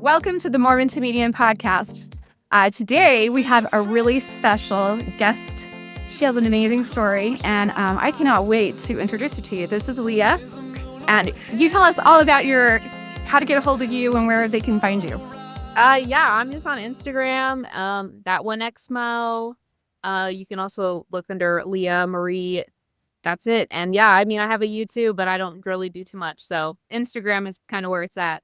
Welcome to the Mormon to Medium podcast. Today, we have a really special guest. She has an amazing story, and I cannot wait to introduce her to you. This is Leah, and you tell us all about how to get a hold of you and where they can find you. I'm just on Instagram, that One Exmo. You can also look under Leah Marie. That's it. And yeah, I mean, I have a YouTube, but I don't really do too much. So Instagram is kind of where it's at.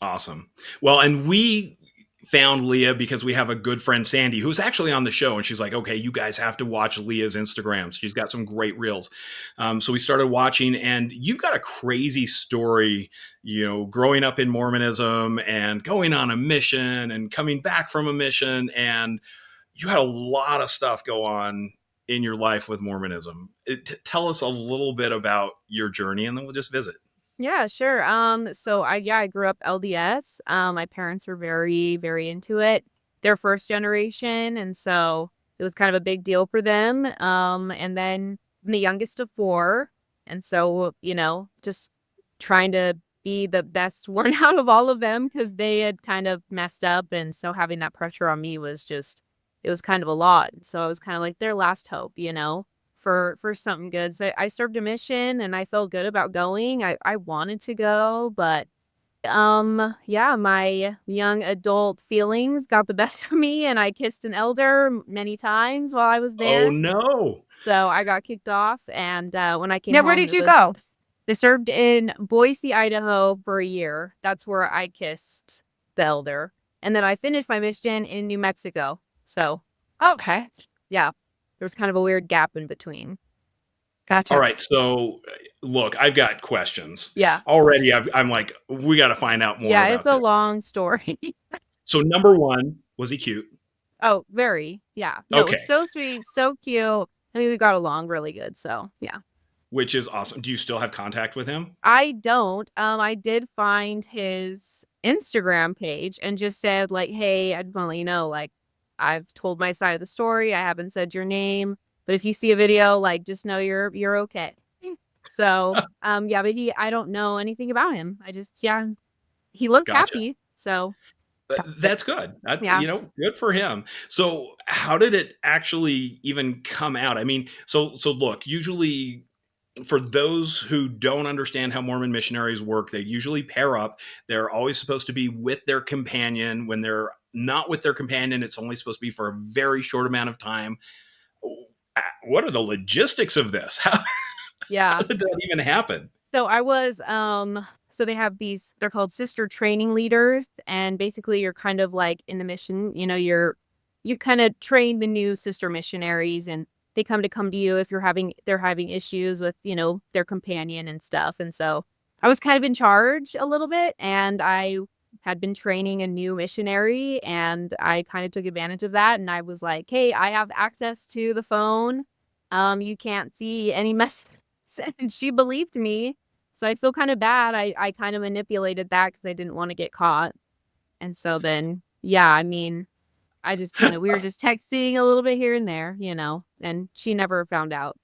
Awesome. Well, and we found Leah because we have a good friend, Sandy, who's actually on the show. And she's like, okay, you guys have to watch Leah's Instagram. She's got some great reels. So we started watching, and you've got a crazy story, growing up in Mormonism and going on a mission and coming back from a mission. And you had a lot of stuff go on in your life with Mormonism. Tell us a little bit about your journey, and then we'll just visit. Yeah, sure. So I grew up LDS. My parents were very, very into it. They're first generation, and so it was kind of a big deal for them. And then I'm the youngest of four, and so just trying to be the best one out of all of them because they had kind of messed up, and so having that pressure on me was it was kind of a lot. So I was kind of like their last hope, for something good. So I served a mission and I felt good about going. I wanted to go, but my young adult feelings got the best of me, and I kissed an elder many times while I was there. Oh no. So I got kicked off, and when I came Now, home, where did you go? They served in Boise, Idaho for a year. That's where I kissed the elder. And then I finished my mission in New Mexico. So Okay. yeah, there was kind of a weird gap in between. Gotcha. All right. So, look, I've got questions. Yeah. Already, I'm like, we got to find out more. Yeah, about it's a this. long story. So, number one, was he cute? Oh, very. Yeah. No, Okay. it was so sweet, so cute. I mean, we got along really good. So yeah. Which is awesome. Do you still have contact with him? I don't. I did find his Instagram page and just said like, hey, I just want to let you know, like, I've told my side of the story. I haven't said your name, but if you see a video, like, just know you're okay. So, but I don't know anything about him. He looked Gotcha. happy. So That's good. yeah. Good for him. So, how did it actually even come out? I mean, so look, usually for those who don't understand how Mormon missionaries work, they usually pair up. They're always supposed to be with their companion. When they're not with their companion, it's only supposed to be for a very short amount of time. What are the logistics of this? How did that even happen? So I was, so they have they're called sister training leaders, and basically you're kind of like in the mission, you kind of train the new sister missionaries, and they come to you if they're having issues with, their companion and stuff. And so I was kind of in charge a little bit, and I had been training a new missionary, and I kind of took advantage of that. And I was like, hey, I have access to the phone. You can't see any messages. And she believed me. So I feel kind of bad. I kind of manipulated that because I didn't want to get caught. And so then, yeah, I mean, we were just texting a little bit here and there, and she never found out.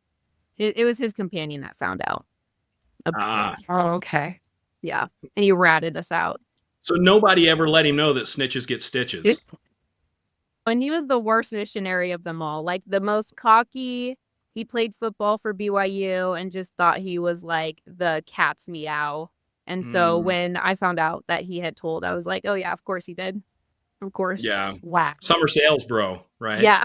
It was his companion that found out. Oh, okay. Yeah. And he ratted us out. So nobody ever let him know that snitches get stitches. And he was the worst missionary of them all, like the most cocky. He played football for BYU and just thought he was like the cat's meow. And so when I found out that he had told, I was like, oh yeah, of course he did. Of course. Yeah. Wow. Summer sales, bro. Right. Yeah.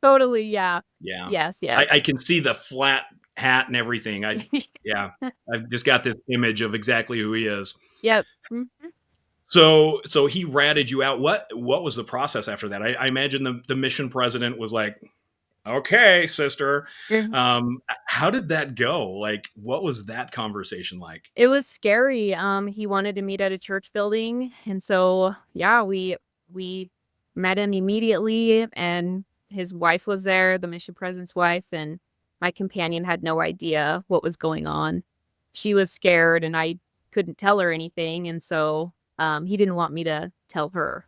Totally. Yeah. Yeah. Yes. I can see the flat hat and everything. I've just got this image of exactly who he is. Yep. Mm-hmm. So he ratted you out. What was the process after that? I imagine the mission president was like, okay, sister. Mm-hmm. How did that go? Like, what was that conversation like? It was scary. He wanted to meet at a church building. And so, yeah, we met him immediately, and his wife was there, the mission president's wife, and my companion had no idea what was going on. She was scared, and I couldn't tell her anything. And so he didn't want me to tell her.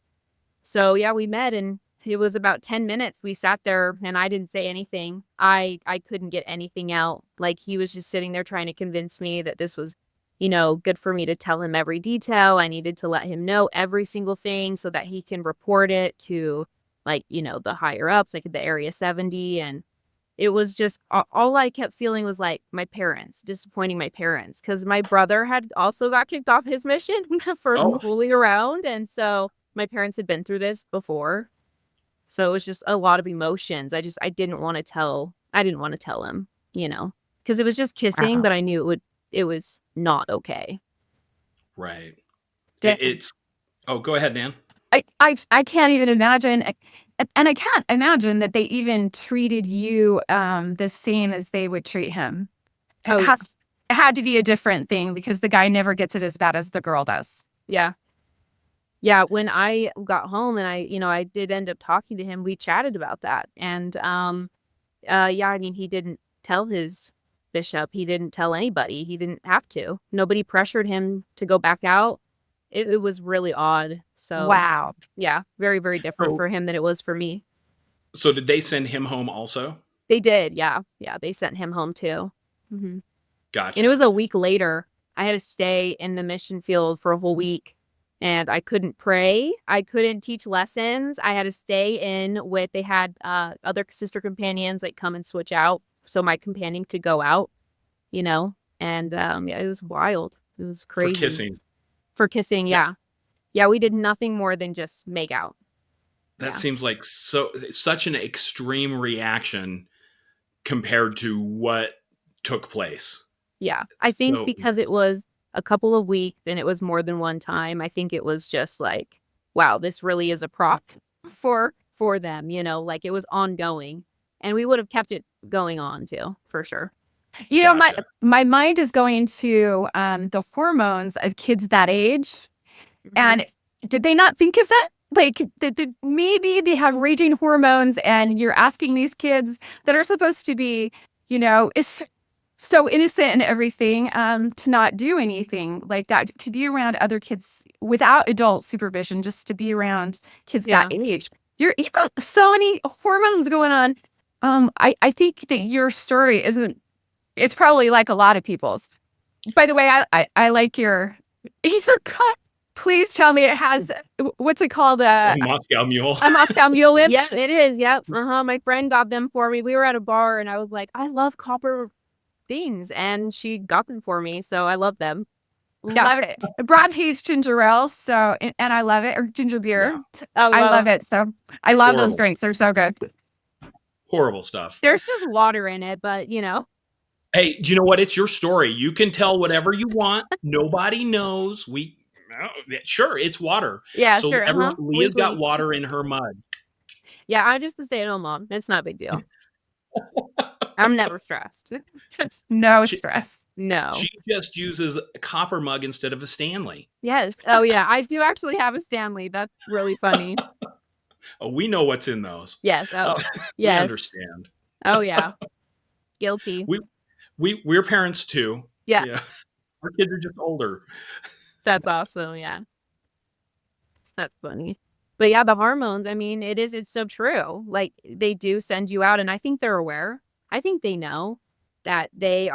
So, yeah, we met, and it was about 10 minutes. We sat there and I didn't say anything. I couldn't get anything out. Like, he was just sitting there trying to convince me that this was good for me to tell him every detail. I needed to let him know every single thing so that he can report it to the higher ups, like the Area 70. And it was just all I kept feeling was like my parents, disappointing my parents, because my brother had also got kicked off his mission for Oh, fooling around. And so my parents had been through this before. So it was just a lot of emotions. I didn't want to tell him, because it was just kissing, Wow. but I knew it was not okay. right. Dang. It's, oh, go ahead, Dan. I can't even imagine, and I can't imagine that they even treated you the same as they would treat him. It Oh, has it had to be a different thing because the guy never gets it as bad as the girl does. yeah. Yeah, when I got home and I did end up talking to him, we chatted about that. And yeah, I mean, he didn't tell his bishop, he didn't tell anybody, he didn't have to. Nobody pressured him to go back out. It was really odd. So, Wow. yeah, very, very different So, for him than it was for me. so did they send him home also? They did, yeah. Yeah, they sent him home too. And it Gotcha. was a week later. I had to stay in the mission field for a whole week. And I couldn't pray. I couldn't teach lessons. I had to stay in with, they had other sister companions like come and switch out so my companion could go out, and yeah, it was wild. It was For crazy. kissing. For kissing, That, yeah. Yeah, we did nothing more than just make out. that Yeah. seems like such an extreme reaction compared to what took place. Yeah. I think So, because it was a couple of weeks and it was more than one time, I think it was just like, wow, this really is a prop for them, like it was ongoing. And we would have kept it going on too, for sure. My gotcha. my mind is going to the hormones of kids that age. And did they not think of that? Like, maybe they have raging hormones, and you're asking these kids that are supposed to be, is so innocent and everything, to not do anything like that, to be around other kids without adult supervision, just to be around kids Yeah. that age. You've got so many hormones going on. I think that your story isn't. It's probably like a lot of people's. By the way, I like your. He's a cut. Please tell me it has, what's it called? A Moscow Mule. A Moscow Mule whip? Yeah, it is. Yep. My friend got them for me. We were at a bar and I was like, I love copper things. And she got them for me. So I love them. Yeah. Love it. Broad haze ginger ale. So, and I love it. Or ginger beer. Yeah. Oh, I well, love it. So I love those Horrible. drinks. They're so good. Horrible stuff. there's just water in it, but Hey, do you know what? It's your story. You can tell whatever you want. Nobody knows. Sure, it's water. yeah, So sure. everyone, Leah's got Weekly. water in her mud. Yeah, I'm just a stay-at-home mom. It's not a big deal. I'm never stressed. No She, stress. No. she just uses a copper mug instead of a Stanley. Yes. Oh, yeah. I do actually have a Stanley. That's really funny. Oh, we know what's in those. Yes. Oh, We yes. understand. Oh, yeah. Guilty. We're parents too. Yeah. Our kids are just older. That's awesome. Yeah. That's funny. But yeah, the hormones, I mean, it's so true. Like they do send you out and I think they're aware. I think they know that they're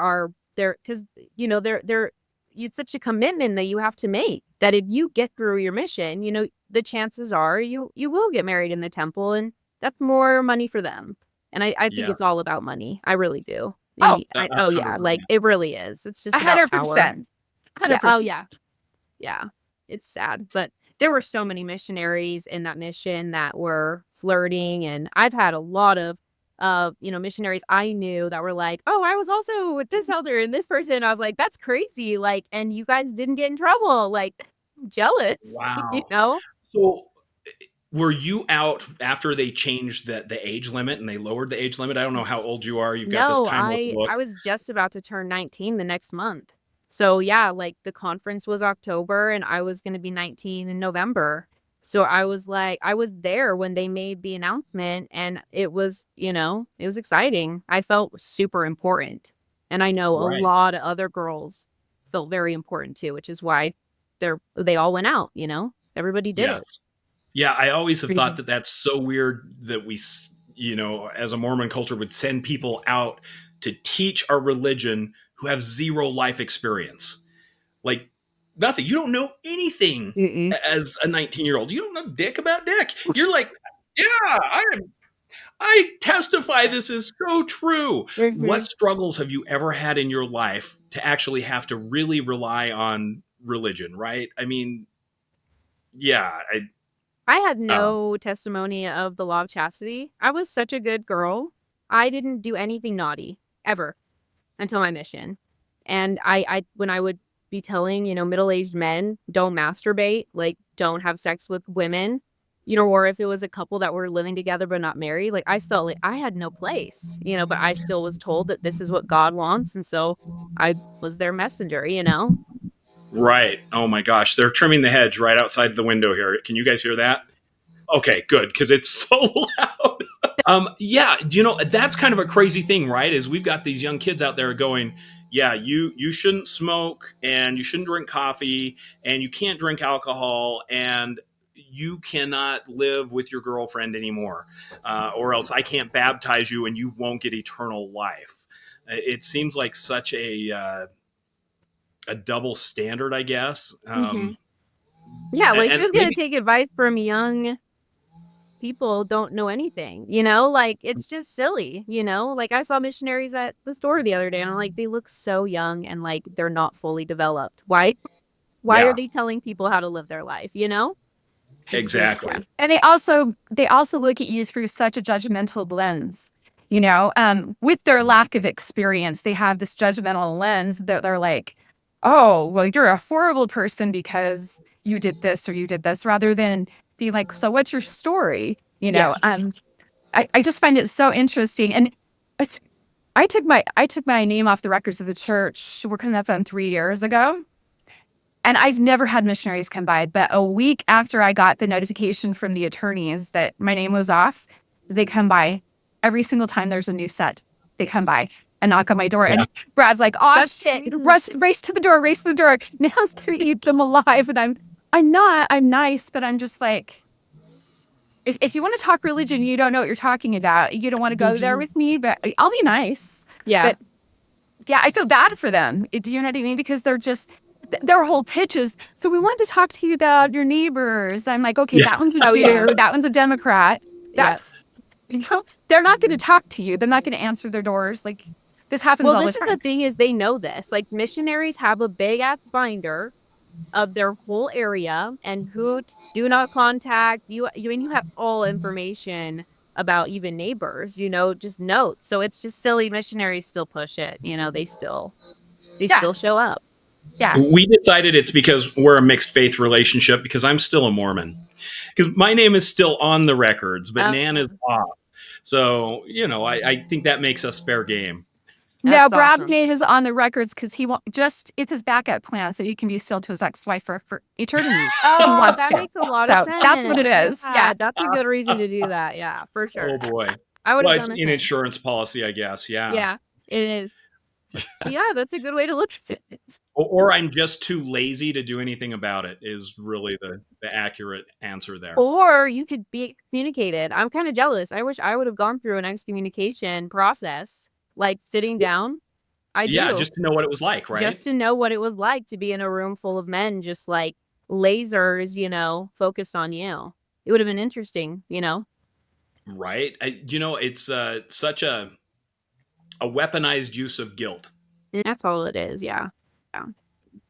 because they're it's such a commitment that you have to make that if you get through your mission, the chances are you will get married in the temple and that's more money for them. And I think Yeah. it's all about money. I really do. Oh, Oh yeah, 100%. like it really is. It's just about 100%. power. 100%. Yeah. Oh yeah. Yeah. It's sad, but there were so many missionaries in that mission that were flirting, and I've had a lot of missionaries I knew that were like, "Oh, I was also with this elder and this person." I was like, "That's crazy!" Like, and you guys didn't get in trouble. Like, I'm jealous. Wow. So were you out after they changed the age limit and they lowered the age limit? I don't know how old you are. You've got this No, timeless look. I was just about to turn 19 the next month. So yeah, like the conference was October and I was going to be 19 in November. So I was there when they made the announcement and it was exciting. I felt super important. And I know a Right. lot of other girls felt very important too, which is why they all went out, everybody did it. Yes. Yeah, I always have Pretty thought good. that that's so weird that we, as a Mormon culture, would send people out to teach our religion who have zero life experience. Like nothing. You don't know anything Mm-mm. as a 19-year-old. You don't know dick about dick. You're like, yeah, I testify this is so true. What struggles have you ever had in your life to actually have to really rely on religion, right? I mean, yeah, I had um, no testimony of the law of chastity. I was such a good girl. I didn't do anything naughty ever until my mission. And I when I would be telling, middle-aged men, don't masturbate, like don't have sex with women, or if it was a couple that were living together but not married, like I felt like I had no place, but I still was told that this is what God wants. And so I was their messenger. right. Oh my gosh, they're trimming the hedge right outside the window here. Can you guys hear that? Okay, good, because it's so loud. Yeah, that's kind of a crazy thing, right? Is we've got these young kids out there going, yeah, you shouldn't smoke and you shouldn't drink coffee and you can't drink alcohol and you cannot live with your girlfriend anymore, or else I can't baptize you and you won't get eternal life. It seems like such a double standard, I guess. Hmm. Yeah, like And who's gonna maybe take advice from young people don't know anything, like it's just silly, like I saw missionaries at the store the other day and I'm like, they look so young and like they're not fully developed. Why are yeah, they telling people how to live their life, It's just, exactly. yeah. And they also look at you through such a judgmental lens. With their lack of experience, they have this judgmental lens that they're like, "Oh, well, you're a horrible person because you did this or you did this," rather than be like, "So what's your story?" Yeah. I just find it so interesting, and it's I took my name off the records of the church. We're coming up on 3 years ago. And I've never had missionaries come by, but a week after I got the notification from the attorneys that my name was off, they come by every single time there's a new set. They come by and knock on my door. Yeah. And Brad's like, "Oh That's shit, sweet. race to the door, race to the door." Now it's to eat them alive. And I'm not, I'm nice, but I'm just like, if you want to talk religion, you don't know what you're talking about. You don't want to go there with me, but I'll be nice. Yeah. But yeah, I feel bad for them. Do you know what I mean? Because their whole pitch is, so we wanted to talk to you about your neighbors. I'm like, okay, Yeah. that one's a Oh, yeah. Jew, that one's a Democrat. That, Yes. they're not going to talk to you. They're not going to answer their doors. Like this happens Well, all the this is the time. thing is they know this. Like missionaries have a big ass binder of their whole area and who do not contact you have all information about even neighbors, just notes. So it's just silly. Missionaries still push it, they Yeah, still show up. yeah. We decided it's because we're a mixed faith relationship because I'm still a Mormon. Because my name is still on the records, but Nan is off. So, I think that makes us fair game. No, That's Brad awesome. name is on the records because he won't it's his backup plan so he can be still to his ex-wife for eternity. He Oh, wants that to. makes a lot of So sense. that's what it is. Yeah. That's a good reason to do that. Yeah, for sure. Oh boy. I would have Well, it's done the an same. insurance policy, I guess. Yeah. Yeah, it is. Yeah, that's a good way to look at it. Or I'm just too lazy to do anything about it, is really the accurate answer there. Or you could be excommunicated. I'm kind of jealous. I wish I would have gone through an excommunication process, like sitting down. I Yeah, do, just to know what it was like, right? just to know what it was like to be in a room full of men, just like lasers, focused on you. It would have been interesting. Right. It's such a weaponized use of guilt. And that's all it is. Yeah. Yeah.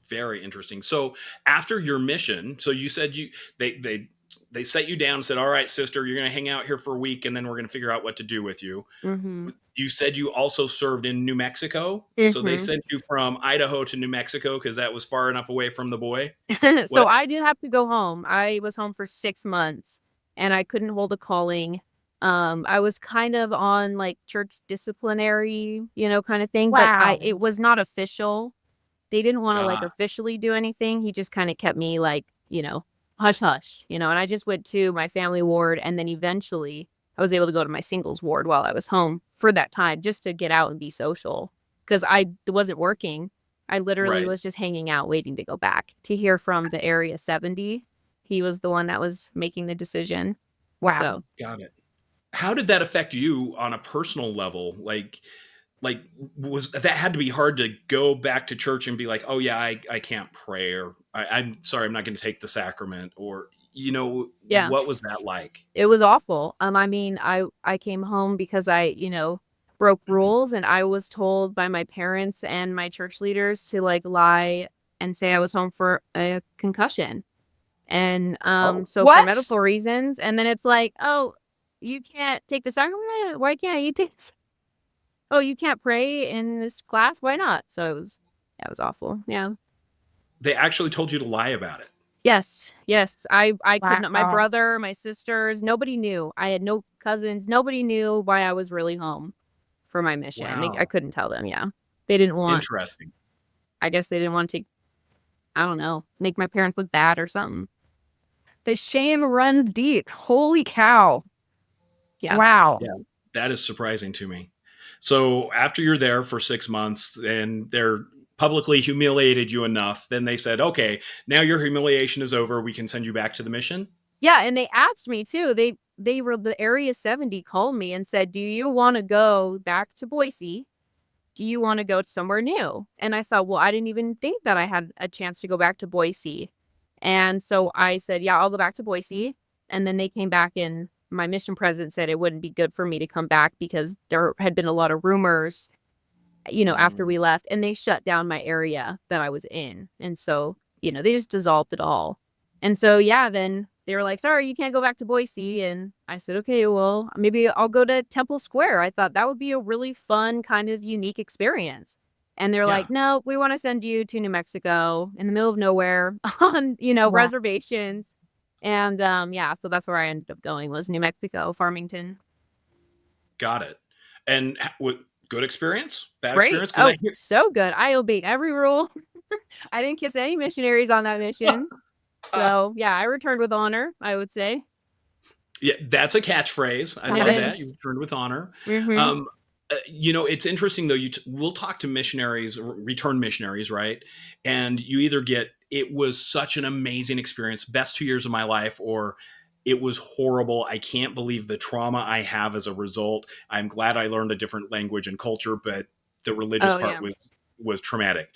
Very interesting. So after your mission, so you said they set you down and said, "All right, sister, you're going to hang out here for a week, and then we're going to figure out what to do with you." Mm-hmm. You said you also served in New Mexico, so they Mm-hmm. sent you from Idaho to New Mexico because that was far enough away from the boy. So What? I did have to go home. I was home for 6 months and I couldn't hold a calling. I was kind of on like church disciplinary, kind of thing, but Wow. it was not official. They didn't want to like Ah, officially do anything. He just kind of kept me like, hush hush, and I just went to my family ward and then eventually I was able to go to my singles ward while I was home for that time just to get out and be social because I wasn't working. I literally right. was just hanging out waiting to go back to hear from the Area 70. He was the one that was making the decision. Wow. So Got it. How did that affect you on a personal level? Like, like, was that had to be hard to go back to church and be like, oh yeah, I can't pray, or I'm sorry, I'm not going to take the sacrament, or Yeah. what was that like? It was awful. I mean, I came home because I, broke rules, and I was told by my parents and my church leaders to like lie and say I was home for a concussion. And Oh, so for What? medical reasons, and then it's like, "Oh, you can't take the sacrament? Why can't you take this? Oh, you can't pray in this class? Why not?" So it was awful. Yeah. they actually told you to lie about it. Yes, yes. I could not. My Wow. brother, my sisters, nobody knew. I had no cousins. Nobody knew why I was really home for my mission. I Wow, couldn't tell them. Yeah, they didn't want. interesting. I guess they didn't want to take. I don't know. Make my parents look bad or something. The shame runs deep. Holy cow. Yeah. Wow. Yeah, that is surprising to me. So after you're there for 6 months and they're publicly humiliated you enough, then they said, okay, now your humiliation is over. We can send you back to the mission. Yeah, and they asked me too. They were the Area 70 called me and said, "Do you want to go back to Boise? Do you want to go somewhere new?" And I thought, well, I didn't even think that I had a chance to go back to Boise. And so I said, "Yeah, I'll go back to Boise." And then they came back, and my mission president said it wouldn't be good for me to come back because there had been a lot of rumors, after Mm, we left, and they shut down my area that I was in. And so, they just dissolved it all. And so, yeah, then they were like, "Sorry, you can't go back to Boise." And I said, "Okay, well, maybe I'll go to Temple Square." I thought that would be a really fun, kind of unique experience. And they're yeah, like, "No, we want to send you to New Mexico in the middle of nowhere on, Wow. reservations." And yeah, so that's where I ended up going, was New Mexico, Farmington. got it. And good experience, bad Great. experience? Because Oh, so good. I obeyed every rule. I didn't kiss any missionaries on that mission. So, yeah, I returned with honor, I would say. yeah, that's a catchphrase. I It love that. You is. returned with honor. Mhm. Um, it's interesting though. We'll talk to missionaries, return missionaries, right? And you either get it was such an amazing experience, best 2 years of my life, or it was horrible. I can't believe the trauma I have as a result. I'm glad I learned a different language and culture, but the religious Oh, part yeah. was traumatic.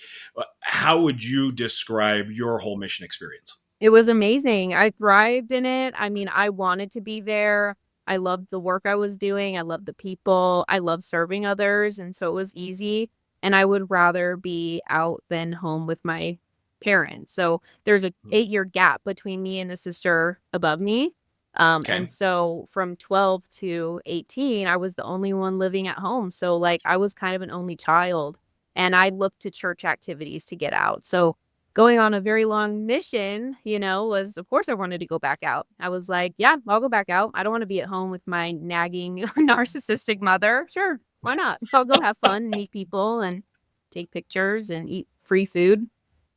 How would you describe your whole mission experience? It was amazing. I thrived in it. I mean, I wanted to be there. I loved the work I was doing. I loved the people. I loved serving others, and so it was easy, and I would rather be out than home with my parents. So, there's a 8-year gap between me and the sister above me. And Okay. so from 12 to 18, I was the only one living at home. So, like, I was kind of an only child, and I looked to church activities to get out. So, going on a very long mission, was, of course, I wanted to go back out. I was like, yeah, I'll go back out. I don't want to be at home with my nagging narcissistic mother. Sure, why not? I'll go have fun and meet people and take pictures and eat free food.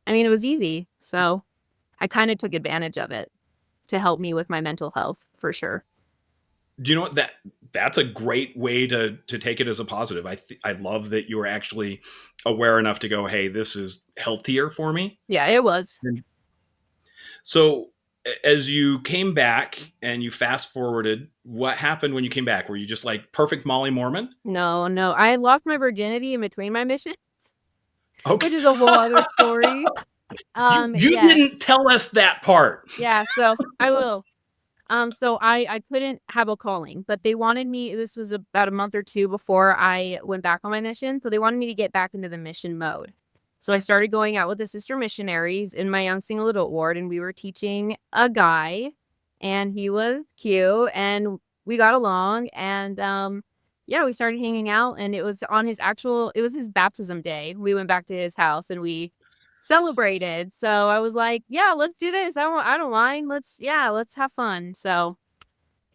I mean, it was easy. So I kind of took advantage of it to help me with my mental health, for sure. Do you know what that's a great way to take it as a positive. I love that you were actually aware enough to go, hey, this is healthier for me. Yeah, it was. And so as you came back and you fast forwarded, what happened when you came back? Were you just like perfect Molly Mormon? No, no. I lost my virginity in between my missions, Okay. which is a whole other story. You didn't Yes. tell us that part. Yeah, so I will. So I couldn't have a calling, but they wanted me. This was about a month or two before I went back on my mission. So they wanted me to get back into the mission mode. So I started going out with the sister missionaries in my young single adult ward, and we were teaching a guy, and he was cute, and we got along, and yeah, we started hanging out, and it was his baptism day. We went back to his house, and we celebrated. So I was like, "Yeah, let's do this. I don't mind. Let's have fun." So,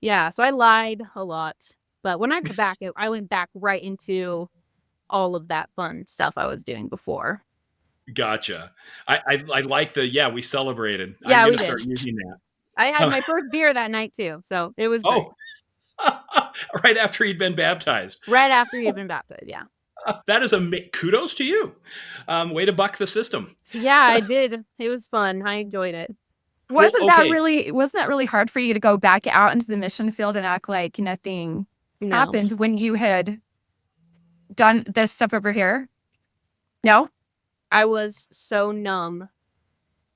yeah, so I lied a lot. But when I got back, I went back right into all of that fun stuff I was doing before. Gotcha. I like yeah, we celebrated. I'm Yeah, going we to start did. using I had that. my first beer that night too. So, it was great. Oh, right after he'd been baptized. Right after you'd been baptized, yeah. That is kudos to you. Way to buck the system. So, yeah, I did. It was fun. I enjoyed it. Well, okay. Wasn't that really hard for you to go back out into the mission field and act like nothing No. happened when you had done this stuff over here? No? I was so numb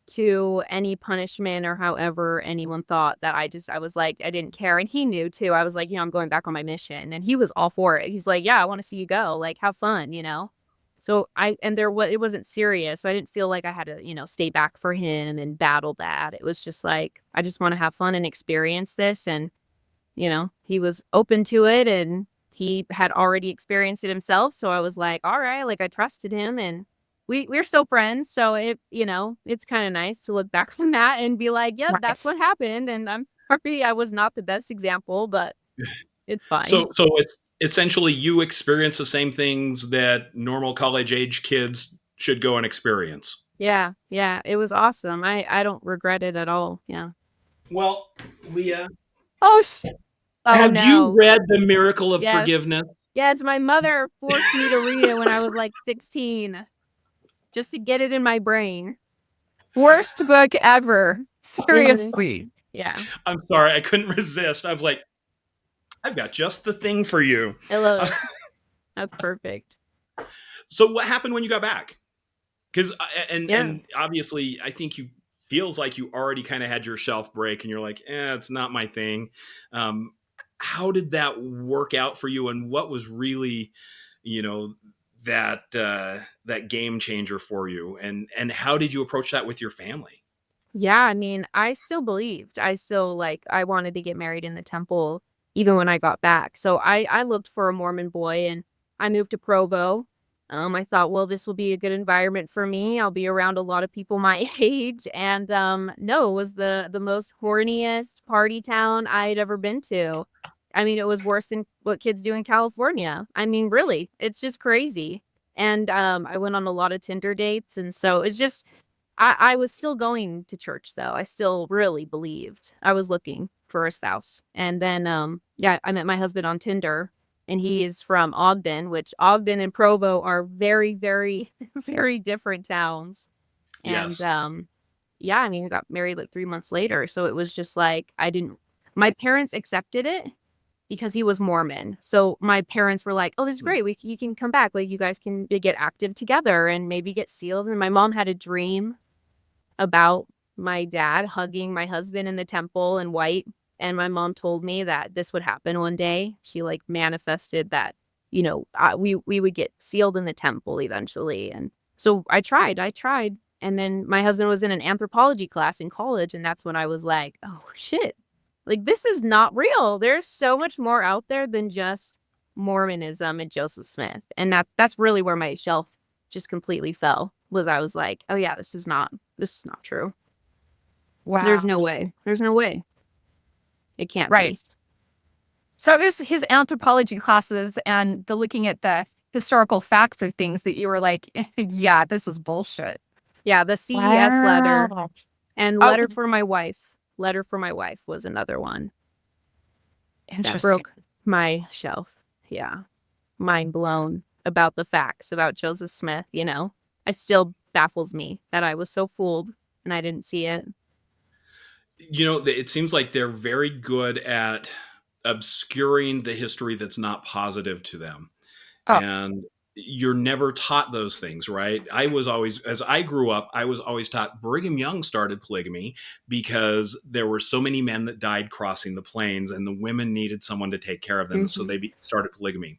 to any punishment or however anyone thought that I was like, I didn't care. And he knew too. I was like, I'm going back on my mission. And he was all for it. He's like, yeah, I want to see you go. Like, have fun. So it wasn't serious. So I didn't feel like I had to, stay back for him and battle that. It was just like, I just want to have fun and experience this. And, he was open to it and he had already experienced it himself. So I was like, all right, like I trusted him and we're still friends. So it's kind of nice to look back on that and be like, yep, that's what Nice. happened. And I'm sorry I was not the best example, but it's fine. So it's essentially you experience the same things that normal college age kids should go and experience. Yeah. Yeah. It was awesome. I don't regret it at all. Yeah. Well, Leah, Oh, have you no. read The Miracle of Yes. Forgiveness? Yeah. It's my mother forced me to read it when I was like 16 just to get it in my brain. worst book ever. Seriously. Yeah. I'm sorry, I couldn't resist. I was like, I've got just the thing for you. I love it. That's perfect. So what happened when you got back? Because Yeah. and obviously, I think you feels like you already kind of had your shelf break, and you're like, it's not my thing. How did that work out for you, and what was really, that that game changer for you, and how did you approach that with your family? Yeah, I mean, I still believed. I still I wanted to get married in the temple even when I got back. So I looked for a Mormon boy and I moved to Provo. I thought, well, this will be a good environment for me. I'll be around a lot of people my age. And no, it was the most horniest party town I'd ever been to. I mean, it was worse than what kids do in California. I mean, really, it's just crazy. And I went on a lot of Tinder dates. And so it's just I was still going to church though. I still really believed. I was looking for a spouse. And then yeah, I met my husband on Tinder and he is from Ogden, which Ogden and Provo are very, very, very different towns. And Yes. yeah, I mean, we got married like 3 months later. So it was just like my parents accepted it because he was Mormon. So my parents were like, "Oh, this is great. You can come back. Like you guys can get active together and maybe get sealed." And my mom had a dream about my dad hugging my husband in the temple in white. And my mom told me that this would happen one day. She manifested that, we would get sealed in the temple eventually. And so I tried. And then my husband was in an anthropology class in college. And that's when I was like, oh shit, this is not real. There's so much more out there than just Mormonism and Joseph Smith. And that's really where my shelf just completely fell. I was like, oh yeah, this is not true. Wow. There's no way. It can't Right. be. So it was his anthropology classes and the looking at the historical facts of things that you were like, yeah, this is bullshit. Yeah, the CES letter Wow. and Oh. letter for my wife. Letter for my wife was another one that Interesting. broke my shelf. Yeah. Mind blown about the facts about Joseph Smith, It still baffles me that I was so fooled and I didn't see it. It seems like they're very good at obscuring the history that's not positive to them. Oh. And you're never taught those things, right? As I grew up, I was always taught Brigham Young started polygamy because there were so many men that died crossing the plains and the women needed someone to take care of them. So they started polygamy.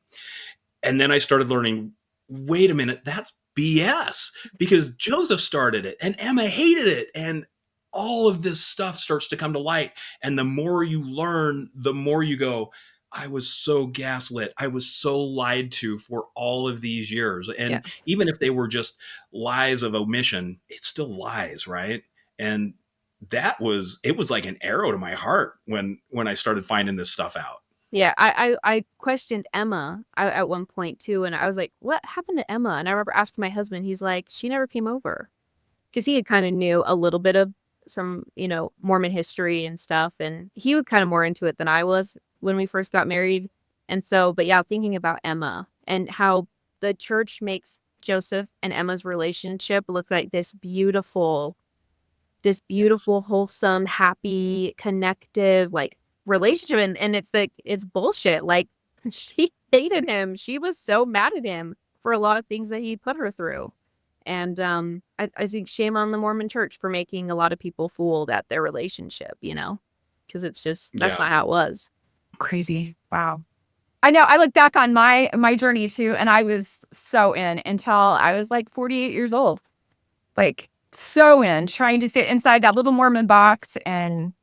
And then I started learning, wait a minute, that's BS because Joseph started it and Emma hated it. And all of this stuff starts to come to light. And the more you learn, the more you go, I was so gaslit. I was so lied to for all of these years. And even if they were just lies of omission, it's still lies, right? And it was like an arrow to my heart when I started finding this stuff out. Yeah, I questioned Emma at one point too, and I was like, "What happened to Emma?" And I remember asking my husband. He's like, "She never came over," because he had kind of knew a little bit of some, Mormon history and stuff, and he was kind of more into it than I was when we first got married. And so, but yeah, thinking about Emma and how the church makes Joseph and Emma's relationship look like this beautiful, wholesome, happy, connective, relationship, and it's it's bullshit. she hated him. She was so mad at him for a lot of things that he put her through. And I think shame on the Mormon church for making a lot of people fooled at their relationship, because it's just, that's Yeah. not how it was. Crazy. Wow. I know. I look back on my journey too, and I was so in until I was like 48 years old. Like so in, trying to fit inside that little Mormon box, and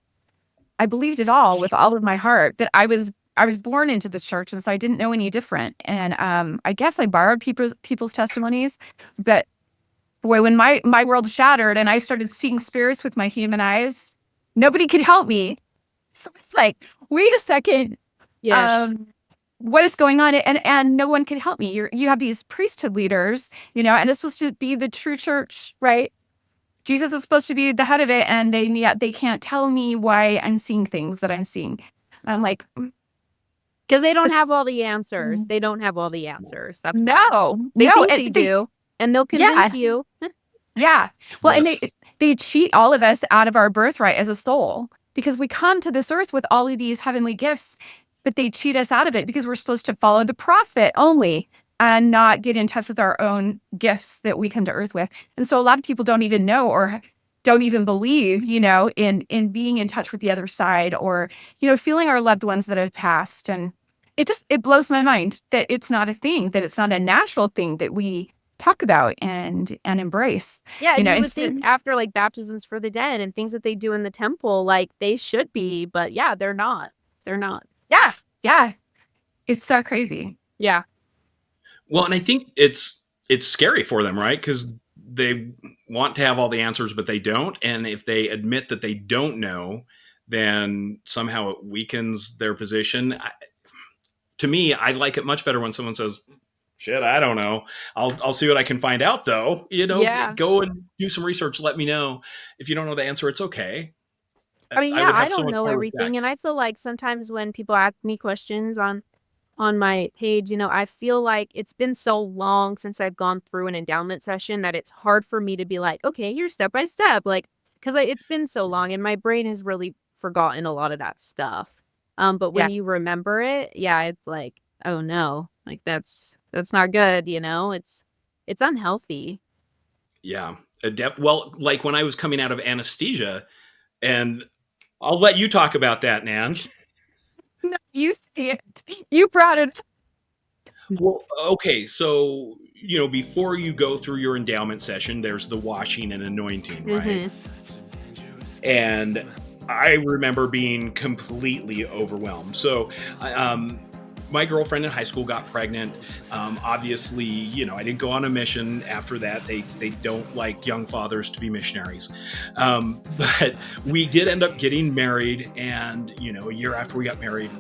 I believed it all with all of my heart that I was born into the church, and so I didn't know any different. And I guess I borrowed people's testimonies, but boy, when my world shattered and I started seeing spirits with my human eyes, nobody could help me. So it's like, wait a second. Yes. What is going on? And no one can help me. You have these priesthood leaders, and it's supposed to be the true church, right? Jesus is supposed to be the head of it, and yet they can't tell me why I'm seeing things that I'm seeing. And I'm like, because they don't this- have all the answers. They don't have all the answers. That's why. no, They no, think and they do, and they'll convince you. Yeah. Well, Yes. and they cheat all of us out of our birthright as a soul, because we come to this earth with all of these heavenly gifts, but they cheat us out of it because we're supposed to follow the prophet only and not get in touch with our own gifts that we come to earth with. And so a lot of people don't even know or don't even believe, in being in touch with the other side, or, feeling our loved ones that have passed. And it blows my mind that it's not a thing, that it's not a natural thing that we talk about and embrace. Yeah, and you would instead- think after like baptisms for the dead and things that they do in the temple, like they should be, but yeah, they're not. They're not. Yeah. It's so crazy. Yeah. Well, and I think it's scary for them, right? Because they want to have all the answers, but they don't. And if they admit that they don't know, then somehow it weakens their position. To me, I like it much better when someone says, "Shit, I don't know. I'll see what I can find out, though. Yeah. Go and do some research. Let me know. If you don't know the answer, it's okay." I mean, would I have so don't much know more everything, respect. and I feel like sometimes when people ask me questions on my page, I feel like it's been so long since I've gone through an endowment session that it's hard for me to be like, okay, here's step by step, like, because it's been so long and my brain has really forgotten a lot of that stuff. But when you remember it, yeah, it's like, oh no, like that's not good, it's unhealthy. Yeah. Well, like when I was coming out of anesthesia, and I'll let you talk about that, Nan. No, you say it. You brought it. Well, okay, so before you go through your endowment session, there's the washing and anointing, right? And I remember being completely overwhelmed. So, my girlfriend in high school got pregnant. Obviously, I didn't go on a mission after that. They don't like young fathers to be missionaries. But we did end up getting married, and a year after we got married,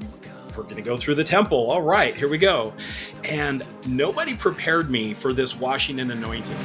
we're going to go through the temple. All right, here we go. And nobody prepared me for this washing and anointing.